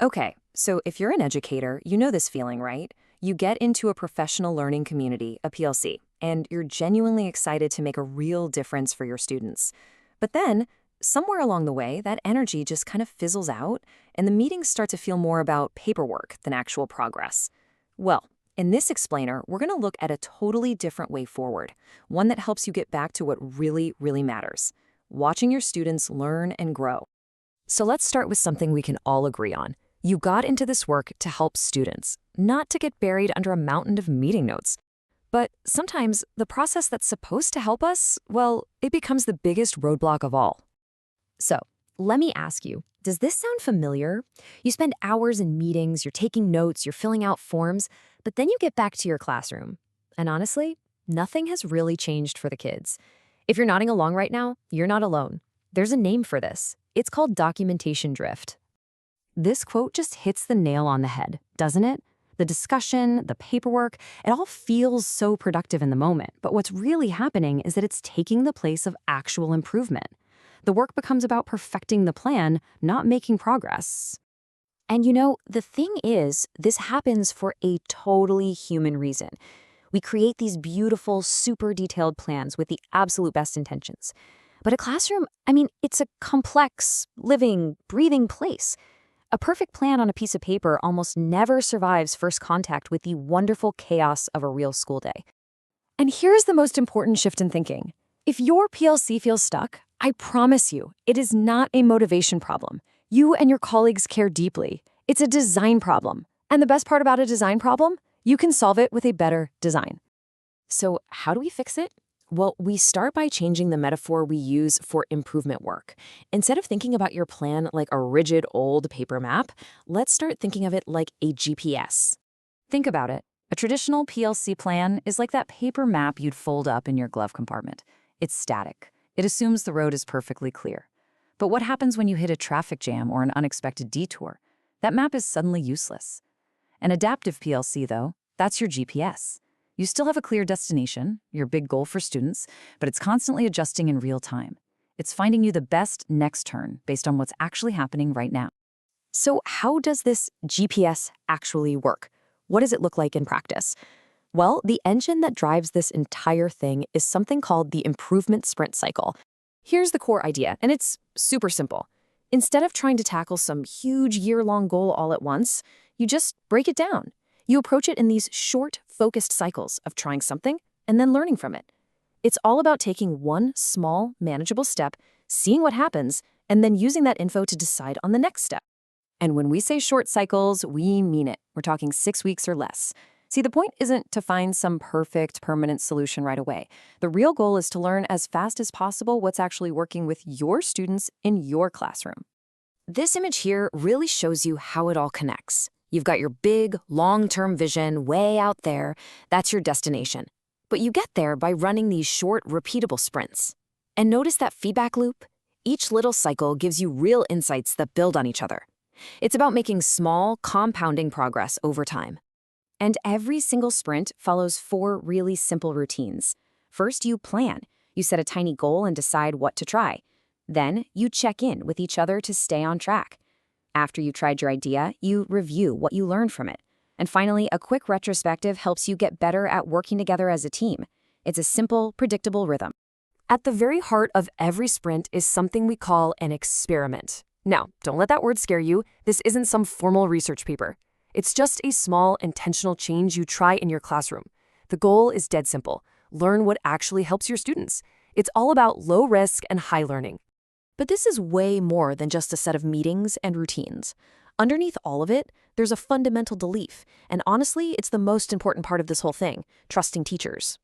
Okay, so if you're an educator, you know this feeling, right? You get into a professional learning community, a PLC, and you're genuinely excited to make a real difference for your students. But then, somewhere along the way, that energy just kind of fizzles out, and the meetings start to feel more about paperwork than actual progress. Well, in this explainer, we're going to look at a totally different way forward, one that helps you get back to what really, really matters: watching your students learn and grow. So let's start with something we can all agree on. You got into this work to help students, not to get buried under a mountain of meeting notes. But sometimes the process that's supposed to help us, well, it becomes the biggest roadblock of all. So, let me ask you, does this sound familiar? You spend hours in meetings, you're taking notes, you're filling out forms, but then you get back to your classroom. And honestly, nothing has really changed for the kids. If you're nodding along right now, you're not alone. There's a name for this. It's called documentation drift. This quote just hits the nail on the head, doesn't it? The discussion, the paperwork, it all feels so productive in the moment, but what's really happening is that it's taking the place of actual improvement. The work becomes about perfecting the plan, not making progress. And the thing is, this happens for a totally human reason. We create these beautiful, super detailed plans with the absolute best intentions. But a classroom, it's a complex, living, breathing place. A perfect plan on a piece of paper almost never survives first contact with the wonderful chaos of a real school day. And here's the most important shift in thinking. If your PLC feels stuck, I promise you, it is not a motivation problem. You and your colleagues care deeply. It's a design problem. And the best part about a design problem? You can solve it with a better design. So how do we fix it? Well, we start by changing the metaphor we use for improvement work. Instead of thinking about your plan like a rigid old paper map, let's start thinking of it like a GPS. Think about it. A traditional PLC plan is like that paper map you'd fold up in your glove compartment. It's static. It assumes the road is perfectly clear. But what happens when you hit a traffic jam or an unexpected detour? That map is suddenly useless. An adaptive PLC, though, that's your GPS. You still have a clear destination, your big goal for students, but it's constantly adjusting in real time. It's finding you the best next turn based on what's actually happening right now. So how does this GPS actually work? What does it look like in practice? Well, the engine that drives this entire thing is something called the improvement sprint cycle. Here's the core idea, and it's super simple. Instead of trying to tackle some huge year-long goal all at once, you just break it down. You approach it in these short, focused cycles of trying something and then learning from it. It's all about taking one small, manageable step, seeing what happens, and then using that info to decide on the next step. And when we say short cycles, we mean it. We're talking 6 weeks or less. See, the point isn't to find some perfect, permanent solution right away. The real goal is to learn as fast as possible what's actually working with your students in your classroom. This image here really shows you how it all connects. You've got your big, long-term vision way out there. That's your destination. But you get there by running these short, repeatable sprints. And notice that feedback loop? Each little cycle gives you real insights that build on each other. It's about making small, compounding progress over time. And every single sprint follows 4 really simple routines. First, you plan. You set a tiny goal and decide what to try. Then, you check in with each other to stay on track. After you've tried your idea, you review what you learned from it. And finally, a quick retrospective helps you get better at working together as a team. It's a simple, predictable rhythm. At the very heart of every sprint is something we call an experiment. Now, don't let that word scare you. This isn't some formal research paper. It's just a small, intentional change you try in your classroom. The goal is dead simple. Learn what actually helps your students. It's all about low risk and high learning. But this is way more than just a set of meetings and routines. Underneath all of it, there's a fundamental belief, and honestly, it's the most important part of this whole thing: trusting teachers.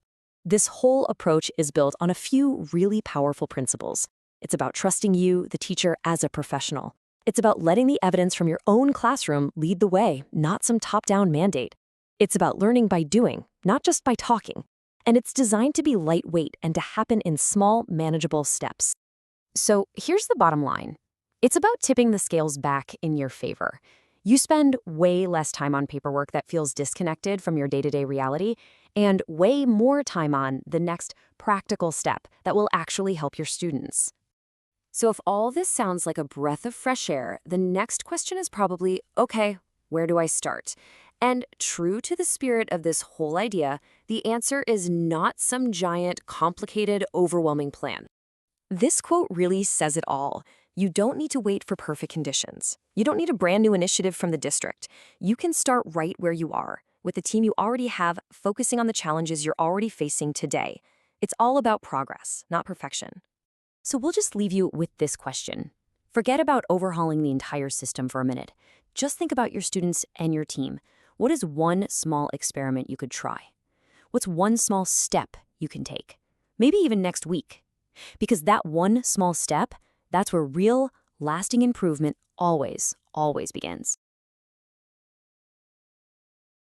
This whole approach is built on a few really powerful principles. It's about trusting you, the teacher, as a professional. It's about letting the evidence from your own classroom lead the way, not some top-down mandate. It's about learning by doing, not just by talking. And it's designed to be lightweight and to happen in small, manageable steps. So here's the bottom line. It's about tipping the scales back in your favor. You spend way less time on paperwork that feels disconnected from your day-to-day reality, and way more time on the next practical step that will actually help your students. So if all this sounds like a breath of fresh air, the next question is probably, okay, where do I start? And true to the spirit of this whole idea, the answer is not some giant, complicated, overwhelming plan. This quote really says it all. You don't need to wait for perfect conditions. You don't need a brand new initiative from the district. You can start right where you are, with the team you already have, focusing on the challenges you're already facing today. It's all about progress, not perfection. So we'll just leave you with this question. Forget about overhauling the entire system for a minute. Just think about your students and your team. What is one small experiment you could try? What's one small step you can take? Maybe even next week. Because that one small step, that's where real, lasting improvement always begins.